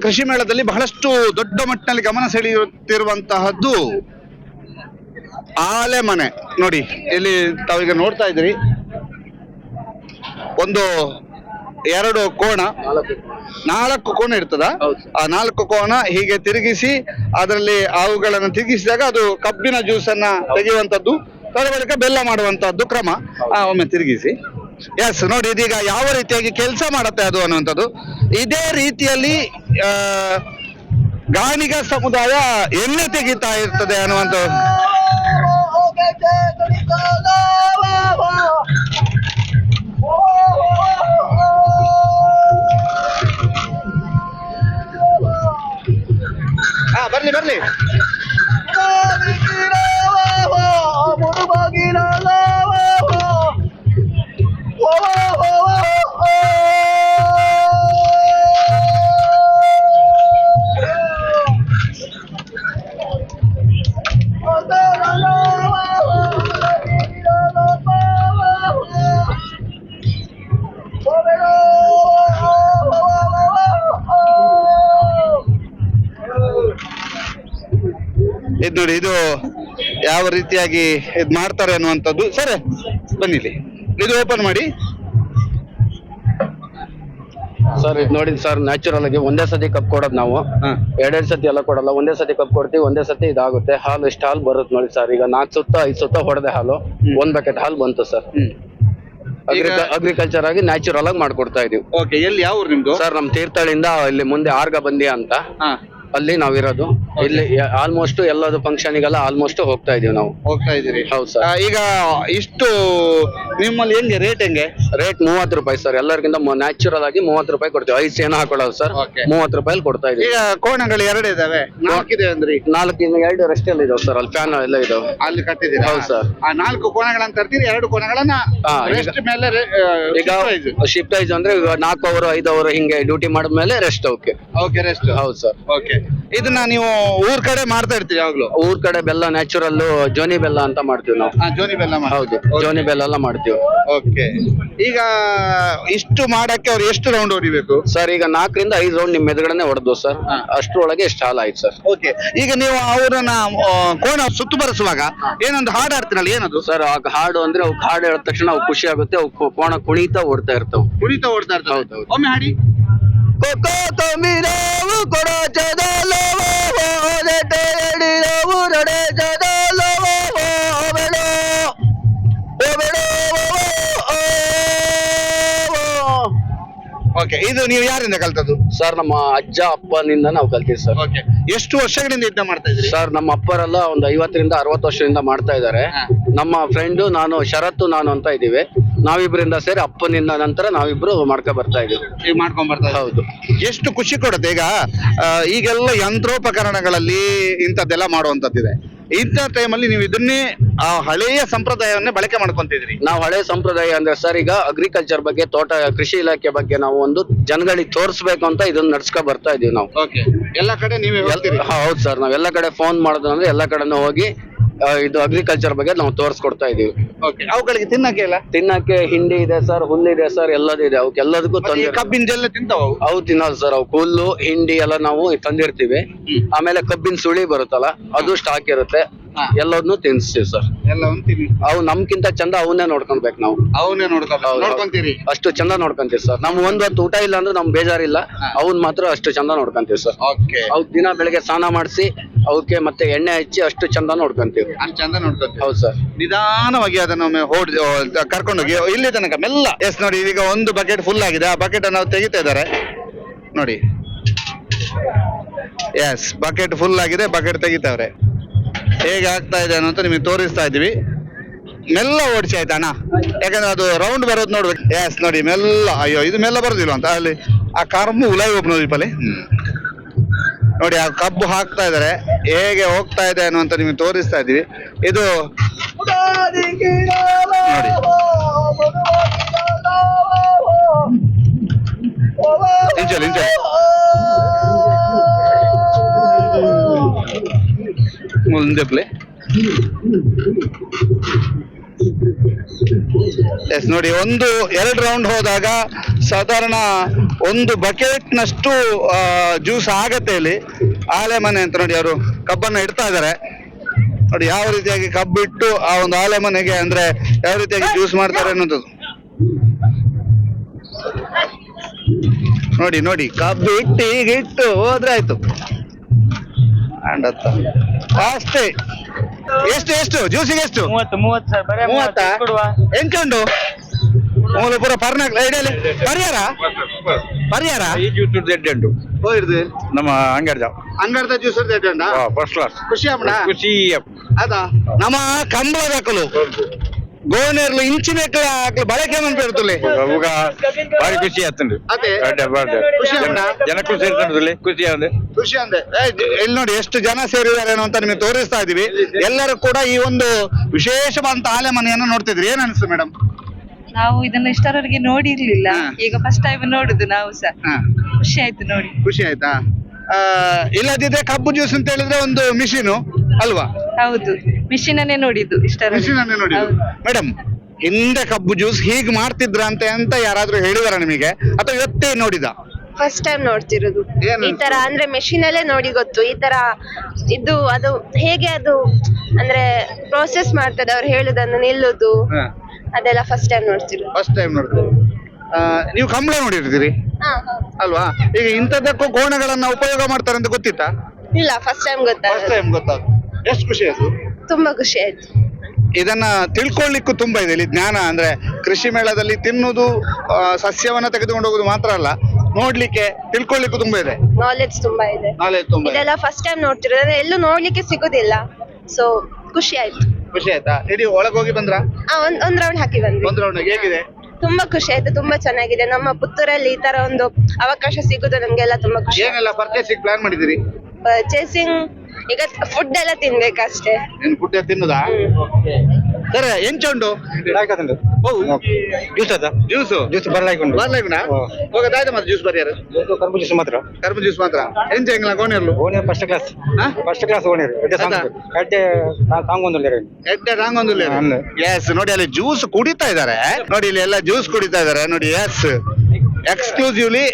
ಕೃಷಿ ಮೇಳದಲ್ಲಿ ಬಹಳಷ್ಟು ದೊಡ್ಡ ಮಟ್ಟಿನಲ್ಲಿ ಗಮನ ಸೆಳೆಯುತ್ತಿರುವಂತಹದ್ದು ಆಲೆ ಮನೆ. ನೋಡಿ ಇಲ್ಲಿ ತಾವೀಗ ನೋಡ್ತಾ ಇದ್ದೀರಿ, ಒಂದು 2 ಕೋಣ, 4 ಕೋಣ ಇರ್ತದ. ಆ 4 ಕೋಣ ಹೀಗೆ ತಿರುಗಿಸಿ ಅದರಲ್ಲಿ ಅವುಗಳನ್ನು ತಿರುಗಿಸಿದಾಗ ಅದು ಕಬ್ಬಿನ ಜ್ಯೂಸನ್ನ ತೆಗೆಯುವಂತದ್ದು, ಅದರ ಬಳಿಕ ಬೆಲ್ಲ ಮಾಡುವಂತಹದ್ದು ಕ್ರಮ. ಒಮ್ಮೆ ತಿರುಗಿಸಿ. ಎಸ್, ನೋಡಿ ಇದೀಗ ಯಾವ ರೀತಿಯಾಗಿ ಕೆಲಸ ಮಾಡುತ್ತೆ ಅದು ಅನ್ನುವಂಥದ್ದು. ಇದೇ ರೀತಿಯಲ್ಲಿ ಗಾಣಿಗ ಸಮುದಾಯ ಎಣ್ಣೆ ತೆಗಿತಾ ಇರ್ತದೆ ಅನ್ನುವಂಥ. ಬರ್ಲಿ ಬರ್ಲಿ. ಇದು ನೋಡಿ, ಇದು ಯಾವ ರೀತಿಯಾಗಿ ಇದು ಮಾಡ್ತಾರೆ ಅನ್ನುವಂಥದ್ದು. ಸರ್ ಬನ್ನಿಲಿ, ಇದು ಓಪನ್ ಮಾಡಿ ಸರ್. ಇದು ನೋಡಿ ಸರ್, ನ್ಯಾಚುರಲ್ ಆಗಿ ಒಂದೇ ಸತಿ ಕಪ್ ಕೊಡೋದು ನಾವು, 2 ಸತಿ ಎಲ್ಲ ಕೊಡಲ್ಲ. ಒಂದೇ ಸತಿ ಕಪ್ ಕೊಡ್ತೀವಿ, ಒಂದೇ ಸತಿ ಇದಾಗುತ್ತೆ. ಹಾಲು ಇಷ್ಟು ಹಾಲು ಬರುತ್ತೆ ನೋಡಿ ಸರ್. ಈಗ 4 ಸುತ್ತ 5 ಸುತ್ತ ಹೊಡೆದೆ ಹಾಲು 1 ಬಕೆಟ್ ಹಾಲು ಬಂತು ಸರ್. ಅಗ್ರಿಕಲ್ಚರ್ ಆಗಿ ನ್ಯಾಚುರಲ್ ಆಗಿ ಮಾಡ್ಕೊಡ್ತಾ ಇದೀವಿ. ಓಕೆ, ಎಲ್ಲಿ ಯಾವ ಊರು ನಿಮ್ದು? ಸರ್ ನಮ್ ತೀರ್ಥಹಳ್ಳಿಯಿಂದ ಇಲ್ಲಿ ಮುಂದೆ ಆರ್ಗ ಬಂದಿ ಅಂತ, ಅಲ್ಲಿ ನಾವಿರೋದು. ಇಲ್ಲಿ ಆಲ್ಮೋಸ್ಟ್ ಎಲ್ಲದು ಫಂಕ್ಷನ್ಗೆಲ್ಲ ಆಲ್ಮೋಸ್ಟ್ ಹೋಗ್ತಾ ಇದೀವಿ ನಾವು. ಹೋಗ್ತಾ ಇದೀರಿ? ಹೌದು ಸರ್. ಈಗ ಇಷ್ಟು ನಿಮ್ಮಲ್ಲಿ ಹೆಂಗೆ ರೇಟ್? ಹೆಂಗೆ ರೇಟ್? 30 ರೂಪಾಯಿ ಸರ್. ಎಲ್ಲರಿಗಿಂತ ನ್ಯಾಚುರಲ್ ಆಗಿ 30 ರೂಪಾಯಿ ಕೊಡ್ತೀವಿ. 5 ಏನು ಹಾಕೊಳ್ಳೋದು ಸರ್. 30 ರೂಪಾಯಿ ಕೊಡ್ತಾ ಇದೀವಿ. ಈಗ ಕೋಣಗಳು 2 ಇದಾವೆ, 4 ಇದೆ ಅಂದ್ರಿ? 4 2 ರೆಸ್ಟ್ ಎಲ್ಲ ಇದಾವೆ ಸರ್. ಅಲ್ಲಿ ಫ್ಯಾನ್ ಎಲ್ಲ ಇದಾವೆ, ಅಲ್ಲಿ ಕಟ್ಟಿದ್ದೀರಾ? ಹೌದು ಸರ್. ಆ 4 ಕೋಣಗಳನ್ನ ತರ್ತೀರಿ, 2 ಕೋಣಗಳನ್ನ ರೆಸ್ಟ್ ಮೇಲೆ ಈಗ ಶಿಫ್ಟ್ ವೈಸ್ ಅಂದ್ರೆ 4 ಅವರ್ 5 ಅವರ್ ಹಿಂಗೆ ಡ್ಯೂಟಿ ಮಾಡಿದ್ಮೇಲೆ ರೆಸ್ಟ್. Okay rest. ಹೌದು ಸರ್. ಓಕೆ, ಇದನ್ನ ನೀವು ಊರ್ ಕಡೆ ಮಾಡ್ತಾ ಇರ್ತೀರಿ ಯಾವಾಗ್ಲೂ? ಊರ್ ಕಡೆ ಬೆಲ್ಲ ನ್ಯಾಚುರಲ್ ಜೋನಿ ಬೆಲ್ಲ ಅಂತ ಮಾಡ್ತೀವಿ ನಾವು. ಜೋನಿ ಬೆಲ್ಲ? ಹೌದು, ಜೋನಿ ಬೆಲ್ಲ ಎಲ್ಲ ಮಾಡ್ತೀವಿ. ಓಕೆ, ಈಗ ಇಷ್ಟು ಮಾಡಕ್ಕೆ ಅವ್ರು ಎಷ್ಟು ರೌಂಡ್ ಹೊಡಿಬೇಕು ಸರ್? ಈಗ 4 ರಿಂದ 5 ರೌಂಡ್ ನಿಮ್ಮ ಎದುರುಗಡೆ ಹೊಡೆದು ಸರ್. ಅಷ್ಟರೊಳಗೆ ಎಷ್ಟು ಹಾಲು ಆಯ್ತು ಸರ್. ಓಕೆ, ಈಗ ನೀವು ಅವ್ರನ್ನ ಕೋಣ ಸುತ್ತು ಬರೆಸುವಾಗ ಏನೊಂದು ಹಾಡು ಆಡ್ತೀರಲ್ಲ, ಏನದು ಸರ್? ಹಾಡು ಅಂದ್ರೆ ಅವ್ಕೆ ಹಾಡು ಹೇಳಿದ ತಕ್ಷಣ ಅವು ಖುಷಿ ಆಗುತ್ತೆ. ಅವು ಕೋಣ ಕುಣಿತಾ ಓಡ್ತಾ ಇರ್ತಾವ. ಹೌದು. ಒಮ್ಮೆ ಹಾಡಿ. ಕೊಕ್ಕೋ ತೊಮಿರಾವು ಕೊಡೋ ಚದಲವೋ ನೆಟೆಡಿರವು ನಡೆ ಚದಲವೋ ಓಬೆಳೋ ಓಬೆಳೋ. ಓಕೆ, ಇದು ನೀವು ಯಾರಿಂದ ಕಲ್ತದ್ದು ಸರ್? ನಮ್ಮ ಅಜ್ಜ ಅಪ್ಪನಿಂದ ನಾವು ಕಲ್ತೀವಿ ಸರ್. ಓಕೆ, ಎಷ್ಟು ವರ್ಷಗಳಿಂದ ಇದನ್ನ ಮಾಡ್ತಾ ಇದ್ರಿ ಸರ್? ನಮ್ಮ ಅಪ್ಪರೆಲ್ಲ ಒಂದು 50 ರಿಂದ 60 ವರ್ಷದಿಂದ ಮಾಡ್ತಾ ಇದ್ದಾರೆ. ನಮ್ಮ ಫ್ರೆಂಡು ನಾನು, ಶರತ್ತು ನಾನು ಅಂತ ಇದೀವಿ. ನಾವಿಬ್ರಿಂದ ಸೇರಿ ಅಪ್ಪನಿಂದ ನಂತರ ನಾವಿಬ್ರು ಮಾಡ್ಕೊಂಡ್ ಬರ್ತಾ ಇದೀವಿ. ಮಾಡ್ಕೊಂಡ್ ಬರ್ತಾ? ಹೌದು. ಎಷ್ಟು ಖುಷಿ ಕೊಡುತ್ತೆ. ಈಗೆಲ್ಲ ಯಂತ್ರೋಪಕರಣಗಳಲ್ಲಿ ಇಂಥದ್ದೆಲ್ಲ ಮಾಡುವಂತದ್ದಿದೆ. ಇಂಥ ಟೈಮಲ್ಲಿ ನೀವು ಇದನ್ನೇ ಆ ಹಳೆಯ ಸಂಪ್ರದಾಯವನ್ನೇ ಬಳಕೆ ಮಾಡ್ಕೊಂತಿದ್ರಿ. ನಾವು ಹಳೆ ಸಂಪ್ರದಾಯ ಅಂದ್ರೆ ಸರ್, ಈಗ ಅಗ್ರಿಕಲ್ಚರ್ ಬಗ್ಗೆ, ತೋಟ ಕೃಷಿ ಇಲಾಖೆ ಬಗ್ಗೆ ನಾವು ಒಂದು ಜನಗಳಿಗೆ ತೋರಿಸ್ಬೇಕು ಅಂತ ಇದನ್ನ ನಡ್ಸ್ಕೊಂಡ್ ಬರ್ತಾ ಇದೀವಿ ನಾವು. ಎಲ್ಲ ಕಡೆ ನೀವೇ? ಹೌದು ಸರ್. ನಾವ್ ಎಲ್ಲ ಕಡೆ ಫೋನ್ ಮಾಡೋದು ಅಂದ್ರೆ ಎಲ್ಲ ಕಡೆನೂ ಹೋಗಿ ಇದು ಅಗ್ರಿಕಲ್ಚರ್ ಬಗ್ಗೆ ನಾವು ತೋರಿಸ್ಕೊಡ್ತಾ ಇದೀವಿ. ಅವುಗಳಿಗೆ ತಿನ್ನಕ್ಕೆ ಹಿಂಡಿ ಇದೆ ಸರ್, ಹುಲ್ಲಿದೆ ಸರ್, ಎಲ್ಲದೂ ಇದೆ. ಅವಕ್ಕೆಲ್ಲದಕ್ಕೂ ತಂದೆ ಕಬ್ಬಿನ ತಿಂತಾವ? ಅವು ತಿನ್ನೋದು ಸರ್. ಅವು ಹುಲ್ಲು ಹಿಂಡಿ ಎಲ್ಲ ನಾವು ತಂದಿರ್ತೀವಿ. ಆಮೇಲೆ ಕಬ್ಬಿನ ಸುಳಿ ಬರುತ್ತಲ್ಲ, ಅದು ಸ್ಟಾಕ್ ಇರುತ್ತೆ. ಎಲ್ಲದನ್ನು ತಿನ್ಸ್ತೀವಿ ಸರ್. ಅವು ನಮ್ಗಿಂತ ಚಂದ ಅವನ್ನೇ ನೋಡ್ಕೊಳ್ಬೇಕು ನಾವು. ಅವನ್ನೇ ನೋಡ್ಕೊಂತೀರಿ? ಅಷ್ಟು ಚಂದ ನೋಡ್ಕೊಂತೀವಿ ಸರ್. ನಮ್ ಒಂದ್ ಊಟ ಇಲ್ಲ ಅಂದ್ರೆ ನಮ್ ಬೇಜಾರಿಲ್ಲ. ಅವನ್ ಮಾತ್ರ ಅಷ್ಟು ಚಂದ ನೋಡ್ಕೊಂತೀವಿ ಸರ್. ಅವ್ ದಿನ ಬೆಳಗ್ಗೆ ಸ್ನಾನ ಮಾಡಿಸಿ ಅವಕ್ಕೆ ಮತ್ತೆ ಎಣ್ಣೆ ಹಚ್ಚಿ ಅಷ್ಟು ಚಂದ ನೋಡ್ಕೊಂತೀವಿ. ಹೌದು ಸರ್. ನಿಧಾನವಾಗಿ ಅದನ್ನ ಕರ್ಕೊಂಡೋಗಿ ಇಲ್ಲಿ ತನಕ ಮೆಲ್ಲ. ಎಸ್, ನೋಡಿ ಈಗ 1 ಬಕೆಟ್ ಫುಲ್ ಆಗಿದೆ. ಆ ಬಕೆಟ್ ಅನ್ನು ತೆಗಿತಾ ಇದ್ದಾರೆ ನೋಡಿ. ಎಸ್, ಬಕೆಟ್ ಫುಲ್ ಆಗಿದೆ. ಬಕೆಟ್ ತೆಗಿತಾವ್ರೆ. ಹೇಗೆ ಆಗ್ತಾ ಇದೆ ಅನ್ನೋಂತ ನಿಮಗೆ ತೋರಿಸ್ತಾ ಇದೀವಿ. ಮೆಲ್ಲ ಓಡಿಸಿ ಆಯ್ತಾ ಅಣ್ಣ, ಯಾಕಂದ್ರೆ ಅದು ರೌಂಡ್ ಬರೋದು ನೋಡ್ಬೇಕು. ಎಸ್, ನೋಡಿ ಮೆಲ್ಲ. ಅಯ್ಯೋ, ಇದು ಮೆಲ್ಲ ಬರೋದಿಲ್ಲ ಅಂತ ಅಲ್ಲಿ ಆ ಕರ್ಮು ಉಲಾಯಿ ಹೋಗ್ ನೋಡಿ ಪಲ್ಲಿ. ನೋಡಿ ಆ ಕಬ್ಬು ಹಾಕ್ತಾ ಇದಾರೆ, ಹೇಗೆ ಹೋಗ್ತಾ ಇದೆ ಅನ್ನುವಂತ ನಿಮಗೆ ತೋರಿಸ್ತಾ ಇದೀವಿ. ಇದು ನೋಡಿ, ಮುಂದೆ ಪ್ಲೇ. ಎಸ್, ನೋಡಿ 1-2 ರೌಂಡ್ ಹೋದಾಗ ಸಾಧಾರಣ ಒಂದು ಬಕೆಟ್ ನಷ್ಟು ಜ್ಯೂಸ್ ಆಗತ್ತೆ ಇಲ್ಲಿ. ಆಲೆ ಮನೆ ಅಂತ ನೋಡಿ, ಅವರು ಕಬ್ಬನ್ನ ಇಡ್ತಾ ಇದ್ದಾರೆ ನೋಡಿ. ಯಾವ ರೀತಿಯಾಗಿ ಕಬ್ಬು ಇಟ್ಟು ಆ ಒಂದು ಆಲೆ ಮನೆಗೆ ಅಂದ್ರೆ ಯಾವ ರೀತಿಯಾಗಿ ಜ್ಯೂಸ್ ಮಾಡ್ತಾರೆ ಅನ್ನೋದು ನೋಡಿ. ನೋಡಿ ಕಬ್ಬು ಇಟ್ಟು ಈಗ ಇಟ್ಟು ಹೋದ್ರೆ ಆಯ್ತು. ಅಂಡತ್ತ ಅಷ್ಟೇ. ಎಷ್ಟು ಜ್ಯೂಸಿಗೆ ಎಷ್ಟು? 30 ಸರ್. ಬರೇ 30 ಕೊಡುವ. ಎಂಕಂಡು ಮೂಲ ಪೂರ ಪರ್ನಾಕ್ ಐಡಿಯಲ್ಲಿ ಪರಿಹಾರ ಈ ಜ್ಯೂಸ್ ರೆಡ್ ಉಂಟು ಹೋಯ್ದು ನಮ್ಮ ಅಂಗಡಿದ ಅಂಗಡದ ಜ್ಯೂಸ್ ರೆಡ್ಡ ಫಸ್ಟ್ ಕ್ಲಾಸ್ ಖುಷಿ ಅಮ್ಮಣ ಖುಷಿ ಅದ ನಮ್ಮ ಕಂಬಳ ಹಾಕಲು ಗೋಣೆರ್ಲು ಇಂಚಿನ ಬಳಕೆ ಮನ್ಪೇರ್ತಲೆ ಅವಾಗ ಭಾರಿ ಖುಷಿ ಆತಂಡು ಅದೇ ಖುಷಿ ಜನಕ್ಕೂ ಸೇರ್ತಂಡ್ರಲ್ಲಿ ಖುಷಿ ಅಂದ್ರೆ ಖುಷಿ ಅಂದೆ. ಇಲ್ಲಿ ನೋಡಿ ಎಷ್ಟು ಜನ ಸೇರಿದ್ದಾರೆ ಅಂತ ನಿಮಗೆ ತೋರಿಸ್ತಾ ಇದೀವಿ. ಎಲ್ಲರೂ ಕೂಡ ಈ ಒಂದು ವಿಶೇಷವಾದಂತ ಆಲೆ ಮನೆಯನ್ನು ನೋಡ್ತಿದ್ರಿ. ಏನ್ ಅನಿಸ್ತು ಮೇಡಮ್? ನಾವು ಇದನ್ನ ಇಷ್ಟರವರೆಗೆ ನೋಡಿರ್ಲಿಲ್ಲ, ಈಗ ಫಸ್ಟ್ ಟೈಮ್ ನೋಡುದು ನಾವು ಸಹ. ಖುಷಿ ಆಯ್ತು ನೋಡಿ. ಖುಷಿ ಆಯ್ತಾ? ಇಲ್ಲದಿದ್ರೆ ಕಬ್ಬು ಜ್ಯೂಸ್ ಅಂತ ಹೇಳಿದ್ರೆ ಒಂದು ಮಿಷಿನು ಅಲ್ವಾ? ಹೌದು, ಮಿಷಿನ್ ಅನ್ನೇ ನೋಡಿದ್ದು ಇಷ್ಟರವರೆಗೆ. ಮಿಷಿನ್ ಅನ್ನೇ ನೋಡಿ. ಮೇಡಮ್, ಹಿಂದೆ ಕಬ್ಬು ಜ್ಯೂಸ್ ಹೀಗ್ ಮಾಡ್ತಿದ್ರ ಅಂತ ಯಾರಾದ್ರೂ ಹೇಳಿದಾರ ನಿಮಗೆ ಅಥವಾ ಇವತ್ತೇ ನೋಡಿದ? ಫಸ್ಟ್ ಟೈಮ್ ನೋಡ್ತಿರೋದು ಏನು? ಈ ತರ ಅಂದ್ರೆ ಮೆಷಿನ್ ಅಲ್ಲೇ ನೋಡಿ ಗೊತ್ತು. ಈ ತರ ಇದು ಅದು ಹೇಗೆ ಅದು ಅಂದ್ರೆ ಪ್ರೋಸೆಸ್ ಮಾಡ್ತದೆ, ಅವ್ರು ಹೇಳುದನ್ನು ನಿಲ್ಲುದು ಅದೆಲ್ಲ ಫಸ್ಟ್ ಟೈಮ್ ನೋಡ್ತಿರೋದು. ಫಸ್ಟ್ ಟೈಮ್ ನೋಡಿದ್ರು. ನೀವು ಕಂಬಳ ನೋಡಿರ್ತೀರಿ ಅಲ್ವಾ? ಈಗ ಇಂಥದ್ದಕ್ಕೂ ಕೋಣಗಳನ್ನ ಉಪಯೋಗ ಮಾಡ್ತಾರೆ ಅಂತ ಗೊತ್ತಿತ್ತಾ? ಇಲ್ಲ, ಫಸ್ಟ್ ಟೈಮ್ ಫಸ್ಟ್ ಗೊತ್ತಾಗ. ಟೈಮ್ ಗೊತ್ತಾಗ. ಎಷ್ಟು ಖುಷಿ ಆಯ್ತು? ತುಂಬಾ ಖುಷಿ ಆಯ್ತು. ಇದನ್ನ ತಿಳ್ಕೊಳ್ಳಿಕ್ಕೂ ತುಂಬಾ ಇದೆ ಇಲ್ಲಿ ಜ್ಞಾನ. ಅಂದ್ರೆ ಕೃಷಿ ಮೇಳದಲ್ಲಿ ತಿನ್ನುವುದು ಸಸ್ಯವನ್ನ ತೆಗೆದುಕೊಂಡು ಹೋಗುದು ಮಾತ್ರ ಅಲ್ಲ, ನೋಡ್ಲಿಕ್ಕೆ ತಿಳ್ಕೊಳ್ಳಿಕ್ಕೂ ತುಂಬಾ ಇದೆ. ನಾಲೆಡ್ಜ್ ತುಂಬಾ ಇದೆ. ನಾಲೆಜ್ ತುಂಬಾ ಇದೆ. ಇದೆಲ್ಲ ಫಸ್ಟ್ ಟೈಮ್ ನೋಡ್ತಿರೋದು, ಅಂದ್ರೆ ಎಲ್ಲೂ ನೋಡ್ಲಿಕ್ಕೆ ಸಿಗುದಿಲ್ಲ. ಸೊ ಖುಷಿ ಆಯ್ತು. ಖುಷಿ ಆಯ್ತಾ? ಇಡೀ ಒಳಗೆ ಹೋಗಿ ಬಂದ್ರ? ಒಂದ್ ರೌಂಡ್ ಹಾಕಿ ಬಂದ್ವಿ. ಒಂದು ರೌಂಡ್ ಹೇಗಿದೆ? ತುಂಬಾ ಖುಷಿ ಆಯ್ತು, ತುಂಬಾ ಚೆನ್ನಾಗಿದೆ. ನಮ್ಮ ಪುತ್ತೂರಲ್ಲಿ ಈ ತರ ಒಂದು ಅವಕಾಶ ಸಿಗುದು ನಮ್ಗೆಲ್ಲ ತುಂಬಾ ಖುಷಿ. ಏನೆಲ್ಲ ಪರ್ಚೇಸಿಂಗ್ ಪ್ಲಾನ್ ಮಾಡಿದಿರಿ? ಪರ್ಚೇಸಿಂಗ್ ಈಗ ಫುಡ್ ಎಲ್ಲ ತಿನ್ಬೇಕಷ್ಟೇ. ಏನ್ ಫುಡ್ ತಿನ್ನುದಾ? ಸರ್ ಎಂಚುಂಡು ಜ್ಯೂಸ್ ಅದ ಜ್ಯೂಸು ಜ್ಯೂಸ್ ಬರ್ಲಾಯ್ಕೊಂಡು ಬರ್ಲಾಗುಣ ಹೋಗದಾಯ್ತು ಮತ್ತೆ ಜ್ಯೂಸ್ ಬರ್ಯಾರು ಕರ್ಬು ಜ್ಯೂಸ್ ಮಾತ್ರ ಕರ್ಬು ಜ್ಯೂಸ್ ಮಾತ್ರ ಎಂಚ ಹೆಂಗಿಲ್ಲ ಗೋಣಿರ್ಲು ಓಣಿಯರ್ ಫಸ್ಟ್ ಕ್ಲಾಸ್ ಓಣಿಯರ್ ಸಾಂಗೊಂದು ಎಡ್ಡೆ ರಾಂಗೊಂದು ಎಸ್ ನೋಡಿ ಅಲ್ಲಿ ಜ್ಯೂಸ್ ಕುಡಿತಾ ಇದಾರೆ ನೋಡಿ, ಇಲ್ಲಿ ಎಲ್ಲ ಜ್ಯೂಸ್ ಕುಡಿತಾ ಇದಾರೆ ನೋಡಿ. ಎಸ್ ಎಕ್ಸ್ಕ್ಲೂಸಿವ್ಲಿ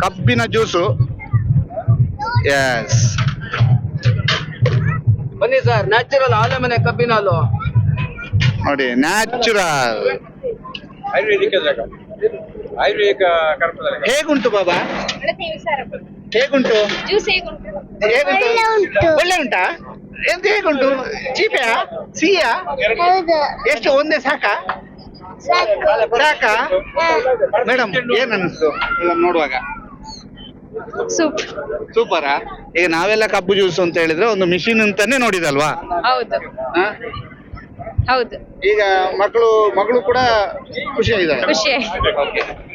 ಕಬ್ಬಿನ ಜ್ಯೂಸು. ಎಸ್ ಬನ್ನಿ ಸರ್, ನ್ಯಾಚುರಲ್ ಆಲೆ ಮನೆ ಕಬ್ಬಿನ ಹಾಲು ನೋಡಿ, ನ್ಯಾಚುರಲ್. ಆಯುರ್ವೇದಿಕ ಹೇಗುಂಟು ಬಾಬಾ? ಹೇಗುಂಟು? ಹೇಗುಂಟು? ಒಳ್ಳೆ ಉಂಟಾ? ಎಂತ ಹೇಗುಂಟು? ಚೀಪೆಯಾ ಸಿಹಿಯಾ? ಎಷ್ಟು ಒಂದೇ ಸಾಕಾ? ಸಾಕಾ ಮೇಡಮ್? ಏನ್ ಅನ್ನಿಸ್ತು ನೋಡುವಾಗ? ಸೂಪರಾ? ಈಗ ನಾವೆಲ್ಲ ಕಬ್ಬು ಜ್ಯೂಸ್ ಅಂತ ಹೇಳಿದ್ರೆ ಒಂದು ಮಿಷಿನ್ ಅಂತಾನೆ ನೋಡಿದಲ್ವಾ? ಹೌದು ಹ? ಹೌದು, ಈಗ ಮಗಳು ಕೂಡ ಖುಷಿಯಾಗಿದ್ದಾರೆ. ಖುಷಿ ಆಯ್ತು.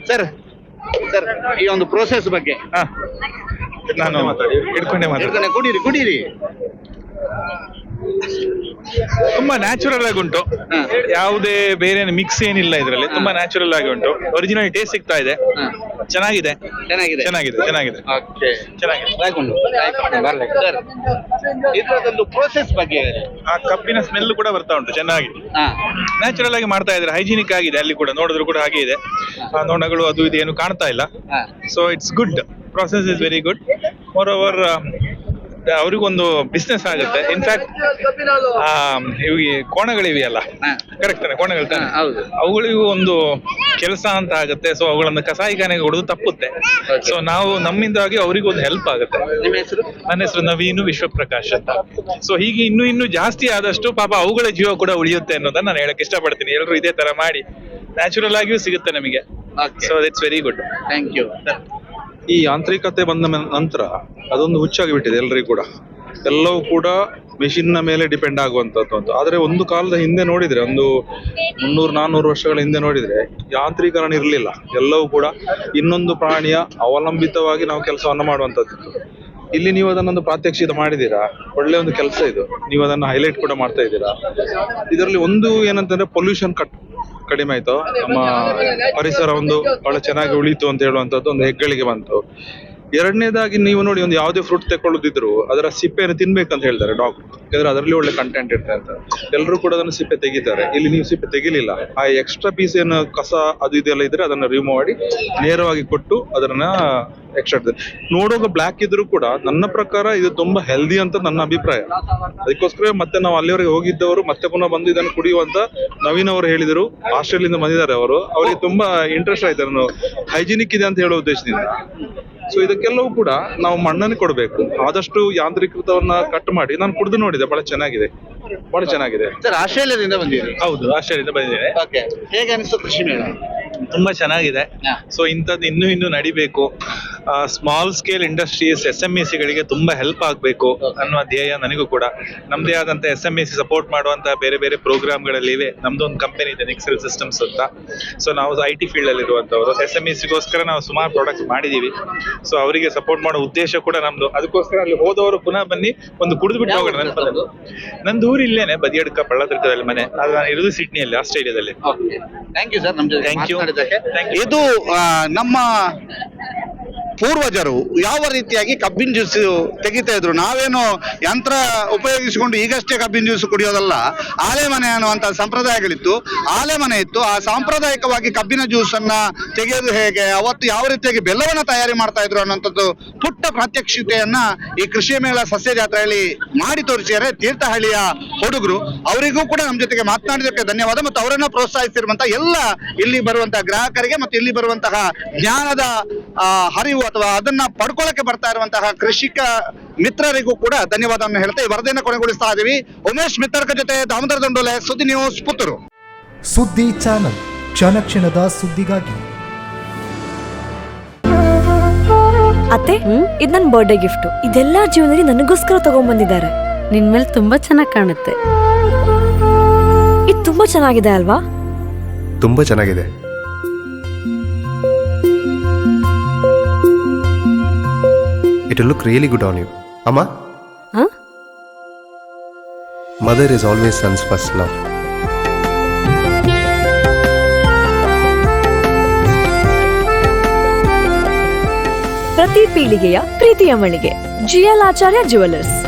ಸರ್ ಈ ಒಂದು ಪ್ರೋಸೆಸ್ ಬಗ್ಗೆ ನಾನು ಹಿಡ್ಕೊಂಡೆ ಕುಡೀರಿ. ತುಂಬಾ ನ್ಯಾಚುರಲ್ ಆಗಿ ಉಂಟು, ಯಾವುದೇ ಬೇರೆ ಮಿಕ್ಸ್ ಏನಿಲ್ಲ ಇದರಲ್ಲಿ. ತುಂಬಾ ನ್ಯಾಚುರಲ್ ಆಗಿ ಉಂಟು, ಒರಿಜಿನಲ್ ಟೇಸ್ಟ್ ಸಿಗ್ತಾ ಇದೆ. ಚೆನ್ನಾಗಿದೆ. ಇದ್ರದೊಂದು ಪ್ರೋಸೆಸ್ ಬಗ್ಗೆ ಆ ಕಬ್ಬಿನ ಸ್ಮೆಲ್ ಕೂಡ ಬರ್ತಾ ಉಂಟು ಚೆನ್ನಾಗಿ. ನ್ಯಾಚುರಲ್ ಆಗಿ ಮಾಡ್ತಾ ಇದ್ದಾರೆ, ಹೈಜಿನಿಕ್ ಆಗಿದೆ. ಅಲ್ಲಿ ಕೂಡ ನೋಡಿದ್ರು ಕೂಡ ಹಾಗೆ ಇದೆ, ಆ ನೊಣಗಳು ಅದು ಇದು ಏನು ಕಾಣ್ತಾ ಇಲ್ಲ. So it's good, process is very good. More over ಅವ್ರಿಗೊಂದು ಬಿಸ್ನೆಸ್ ಆಗುತ್ತೆ. ಇನ್ಫ್ಯಾಕ್ಟ್ ಇವಿಗೆ ಕೋಣಗಳಿವೆಯಲ್ಲ, ಕರೆಕ್ಟ್ ತಾನೆ? ಕೋಣಗಳು ತಾನೆ, ಅವುಗಳಿಗೂ ಒಂದು ಕೆಲಸ ಅಂತ ಆಗುತ್ತೆ. ಸೊ ಅವುಗಳನ್ನ ಕಸಾಯಿಖಾನೆಗೆ ಹೊಡೆದು ತಪ್ಪುತ್ತೆ. ಸೊ ನಾವು ನಮ್ಮಿಂದಾಗಿ ಅವರಿಗೂ ಒಂದು ಹೆಲ್ಪ್ ಆಗುತ್ತೆ. ನನ್ನ ಹೆಸರು ನವೀನು ವಿಶ್ವಪ್ರಕಾಶ್ ಅಂತ. ಸೊ ಹೀಗೆ ಇನ್ನೂ ಜಾಸ್ತಿ ಆದಷ್ಟು ಪಾಪ ಅವುಗಳ ಜೀವ ಕೂಡ ಉಳಿಯುತ್ತೆ ಅನ್ನೋದನ್ನ ನಾನು ಹೇಳಕ್ ಇಷ್ಟಪಡ್ತೀನಿ. ಎಲ್ಲರೂ ಇದೇ ತರ ಮಾಡಿ, ನ್ಯಾಚುರಲ್ ಆಗಿಯೂ ಸಿಗುತ್ತೆ ನಮಗೆ. So it's very good. Thank you. ಈ ಯಾಂತ್ರಿಕತೆ ಬಂದ ನಂತರ ಅದೊಂದು ಹುಚ್ಚಾಗಿ ಬಿಟ್ಟಿದೆ ಎಲ್ರಿಗೂ ಕೂಡ. ಎಲ್ಲವೂ ಕೂಡ ಮೆಷಿನ್ ನ ಮೇಲೆ ಡಿಪೆಂಡ್ ಆಗುವಂತದ್ದು ಅಂತ. ಆದ್ರೆ ಒಂದು ಕಾಲದ ಹಿಂದೆ ನೋಡಿದ್ರೆ, ಒಂದು 300-400 ವರ್ಷಗಳ ಹಿಂದೆ ನೋಡಿದ್ರೆ ಯಾಂತ್ರೀಕರಣ ಇರಲಿಲ್ಲ. ಎಲ್ಲವೂ ಕೂಡ ಇನ್ನೊಂದು ಪ್ರಾಣಿಯ ಅವಲಂಬಿತವಾಗಿ ನಾವು ಕೆಲಸವನ್ನ ಮಾಡುವಂತದ್ದು. ಇಲ್ಲಿ ನೀವು ಅದನ್ನೊಂದು ಪ್ರಾತ್ಯಕ್ಷಿತ ಮಾಡಿದ್ದೀರಾ, ಒಳ್ಳೆ ಒಂದು ಕೆಲಸ ಇದು. ನೀವು ಅದನ್ನ ಹೈಲೈಟ್ ಕೂಡ ಮಾಡ್ತಾ ಇದ್ದೀರಾ. ಇದರಲ್ಲಿ ಒಂದು ಏನಂತಂದ್ರೆ ಪೊಲ್ಯೂಷನ್ ಕಡಿಮೆ ಆಯ್ತು, ನಮ್ಮ ಪರಿಸರ ಒಂದು ಬಹಳ ಚೆನ್ನಾಗಿ ಉಳಿತು ಅಂತ ಹೇಳುವಂತದ್ದು ಒಂದು ಹೆಗ್ಗಳಿಕೆ ಬಂತು. ಎರಡನೇದಾಗಿ ನೀವು ನೋಡಿ ಒಂದು ಯಾವುದೇ ಫ್ರೂಟ್ ತಗೊಳ್ಳೋದಿದ್ರು ಅದರ ಸಿಪ್ಪೆಯನ್ನು ತಿನ್ಬೇಕಂತ ಹೇಳ್ತಾರೆ ಡಾಕ್ಟರ್, ಯಾಕಂದ್ರೆ ಅದರಲ್ಲಿ ಒಳ್ಳೆ ಕಂಟೆಂಟ್ ಇರ್ತದೆ ಅಂತ. ಎಲ್ಲರೂ ಕೂಡ ಅದನ್ನು ಸಿಪ್ಪೆ ತೆಗಿತಾರೆ. ಇಲ್ಲಿ ನೀವು ಸಿಪ್ಪೆ ತೆಗಿಲಿಲ್ಲ, ಆ ಎಕ್ಸ್ಟ್ರಾ ಪೀಸ್ ಏನು ಕಸ ಅದು ಇದೆಲ್ಲ ಇದ್ರೆ ಅದನ್ನ ರಿಮೂವ್ ಮಾಡಿ ನೇರವಾಗಿ ಕೊಟ್ಟು ಅದನ್ನ ಎಕ್ಸ್ಟ್ರಾ ನೋಡುವಾಗ ಬ್ಲ್ಯಾಕ್ ಇದ್ರು ಕೂಡ ನನ್ನ ಪ್ರಕಾರ ಇದು ತುಂಬಾ ಹೆಲ್ದಿ ಅಂತ ನನ್ನ ಅಭಿಪ್ರಾಯ. ಅದಕ್ಕೋಸ್ಕರ ಮತ್ತೆ ನಾವು ಅಲ್ಲಿವರೆಗೆ ಹೋಗಿದ್ದವರು ಮತ್ತೆ ಪುನಃ ಬಂದು ಇದನ್ನು ಕುಡಿಯುವಂತ ನವೀನ್ ಅವರು ಹೇಳಿದರು. ಆಸ್ಟ್ರೇಲಿಯಿಂದ ಬಂದಿದ್ದಾರೆ ಅವರು, ಅವರಿಗೆ ತುಂಬಾ ಇಂಟ್ರೆಸ್ಟ್ ಆಯ್ತು ಹೈಜಿನಿಕ್ ಇದೆ ಅಂತ ಹೇಳೋ ಉದ್ದೇಶದಿಂದ. ಸೊ ಇದಕ್ಕೆಲ್ಲವೂ ಕೂಡ ನಾವು ಮಣ್ಣನ್ನು ಕೊಡಬೇಕು, ಆದಷ್ಟು ಯಾಂತ್ರೀಕೃತವನ್ನ ಕಟ್ ಮಾಡಿ. ನಾನು ಕುಡಿದು ನೋಡಿದೆ, ಬಹಳ ಚೆನ್ನಾಗಿದೆ, ಬಹಳ ಚೆನ್ನಾಗಿದೆ. ಸರ್ ಆಸ್ಟ್ರೇಲಿಯಾದಿಂದ ಬಂದಿದ್ದೀರಿ? ಹೌದು, ಆಶ್ಚರ್ಯದಿಂದ ಬಂದಿದ್ದೇನೆ. ಓಕೆ, ಹೇಗೆ ಅನಿಸ್ತು ಕೃಷಿ ಮೇಳ? ತುಂಬಾ ಚೆನ್ನಾಗಿದೆ. ಸೊ ಇಂಥದ್ದು ಇನ್ನೂ ನಡಿಬೇಕು. ಸ್ಮಾಲ್ ಸ್ಕೇಲ್ ಇಂಡಸ್ಟ್ರೀಸ್ SMEC ಗಳಿಗೆ ತುಂಬಾ ಹೆಲ್ಪ್ ಆಗಬೇಕು ಅನ್ನುವ ಧ್ಯೇಯ ನನಗೂ ಕೂಡ. ನಮ್ದೇ ಆದಂತ SMEC ಸಪೋರ್ಟ್ ಮಾಡುವಂತ ಬೇರೆ ಬೇರೆ ಪ್ರೋಗ್ರಾಮ್ಗಳಲ್ಲಿ ಇವೆ. ನಮ್ದು ಒಂದು ಕಂಪನಿ ಇದೆ ನಿಕ್ಸೆಲ್ ಸಿಸ್ಟಮ್ಸ್ ಅಂತ. ಸೊ ನಾವು IT ಫೀಲ್ಡ್ ಅಲ್ಲಿ ಇರುವಂತವರು. SMECಗೋಸ್ಕರ ನಾವು ಸುಮಾರು ಪ್ರಾಡಕ್ಟ್ಸ್ ಮಾಡಿದೀವಿ. ಸೊ ಅವರಿಗೆ ಸಪೋರ್ಟ್ ಮಾಡೋ ಉದ್ದೇಶ ಕೂಡ ನಮ್ದು. ಅದಕ್ಕೋಸ್ಕರ ಅಲ್ಲಿ ಹೋದವರು ಪುನಃ ಬನ್ನಿ ಒಂದು ಕುಡಿದು ಬಿಟ್ಟು ಹೋಗೋಣ. ನಂದು ಊರು ಇಲ್ಲೇನೆ, ಬದಿಯಡ್ಕ ಪಳ್ಳತಿರ್ತದಲ್ಲಿ ಮನೆ. ಅದು ನಾನು ಇರೋದು ಸಿಡ್ನಿಯಲ್ಲಿ, ಆಸ್ಟ್ರೇಲಿಯಾದಲ್ಲಿ. ಥ್ಯಾಂಕ್ ಯು ಸರ್, ನಮ್ಮ ಜೊತೆ Thank you. ಮಾತನಾಡಿದ್ದಕ್ಕೆ. Thank you. ಇದು ನಮ್ಮ ಪೂರ್ವಜರು ಯಾವ ರೀತಿಯಾಗಿ ಕಬ್ಬಿನ ಜ್ಯೂಸ್ ತೆಗಿತಾ ಇದ್ರು. ನಾವೇನು ಯಂತ್ರ ಉಪಯೋಗಿಸಿಕೊಂಡು ಈಗಷ್ಟೇ ಕಬ್ಬಿನ ಜ್ಯೂಸ್ ಕುಡಿಯೋದಲ್ಲ. ಆಲೆಮನೆ ಅನ್ನುವಂತ ಸಂಪ್ರದಾಯಗಳಿತ್ತು, ಆಲೆಮನೆ ಇತ್ತು. ಆ ಸಾಂಪ್ರದಾಯಿಕವಾಗಿ ಕಬ್ಬಿನ ಜ್ಯೂಸ್ ಅನ್ನ ತೆಗೆಯೋದು ಹೇಗೆ, ಅವತ್ತು ಯಾವ ರೀತಿಯಾಗಿ ಬೆಲ್ಲವನ್ನ ತಯಾರಿ ಮಾಡ್ತಾ ಇದ್ರು ಅನ್ನೋಂಥದ್ದು ಪುಟ್ಟ ಪ್ರಾತ್ಯಕ್ಷಿತೆಯನ್ನ ಈ ಕೃಷಿ ಮೇಳ ಸಸ್ಯ ಜಾತ್ರೆಯಲ್ಲಿ ಮಾಡಿ ತೋರಿಸಿದ್ದಾರೆ ತೀರ್ಥಹಳ್ಳಿಯ ಹುಡುಗರು. ಅವರಿಗೂ ಕೂಡ ನಮ್ಮ ಜೊತೆಗೆ ಮಾತನಾಡಿದಕ್ಕೆ ಧನ್ಯವಾದ. ಮತ್ತು ಅವರನ್ನ ಪ್ರೋತ್ಸಾಹಿಸಿರುವಂತಹ ಎಲ್ಲ ಇಲ್ಲಿ ಬರುವಂತಹ ಗ್ರಾಹಕರಿಗೆ ಮತ್ತು ಇಲ್ಲಿ ಬರುವಂತಹ ಜ್ಞಾನದ ಹರಿವು ಅಥವಾ ಅದನ್ನ ಪಡ್ಕೊಳ್ಳಕ್ಕೆ ಬರ್ತಾ ಇರುವಂತಹ ಕೃಷಿಕ ಮಿತ್ರರಿಗೂ ಕೂಡ ಧನ್ಯವಾದವನ್ನು ಹೇಳ್ತಾ ಈ ವರದಿಯನ್ನು ಕೊನೆಗೊಳಿಸ್ತಾ ಇದೀವಿ. ಉಮೇಶ್ ಮಿತ್ತರ್ಕ ಜೊತೆ ದಾಮೋದರ ದಂಡೋಲೆ, ಸುದ್ದಿ ನ್ಯೂಸ್, ಪುತ್ತೂರು. ಸುದ್ದಿ ಚಾನಲ್, ಕ್ಷಣ ಕ್ಷಣದ ಸುದ್ದಿಗಾಗಿ. ಅತ್ತೆ, ಇದು ನನ್ನ ಬರ್ಡೇ ಗಿಫ್ಟ್. ಇದೆಲ್ಲ ಜೀವನದಲ್ಲಿ ನನಗೋಸ್ಕರ ತಗೊಂಡ್ಬಂದಿದ್ದಾರೆ. ನಿನ್ ಮೇಲೆ ತುಂಬಾ ಚೆನ್ನಾಗಿ ಕಾಣುತ್ತೆ. ಇದು ತುಂಬಾ ಚೆನ್ನಾಗಿದೆ ಅಲ್ವಾ? ತುಂಬಾ ಚೆನ್ನಾಗಿದೆ. It will look really good on you. Amma? Huh? Mother is always son's first love. ಪ್ರತಿ ಪೀಳಿಗೆಯ ಪ್ರೀತಿಯ ಮಳಿಗೆ GL ಆಚಾರ್ಯ ಜುವೆಲ್ಲರ್ಸ್.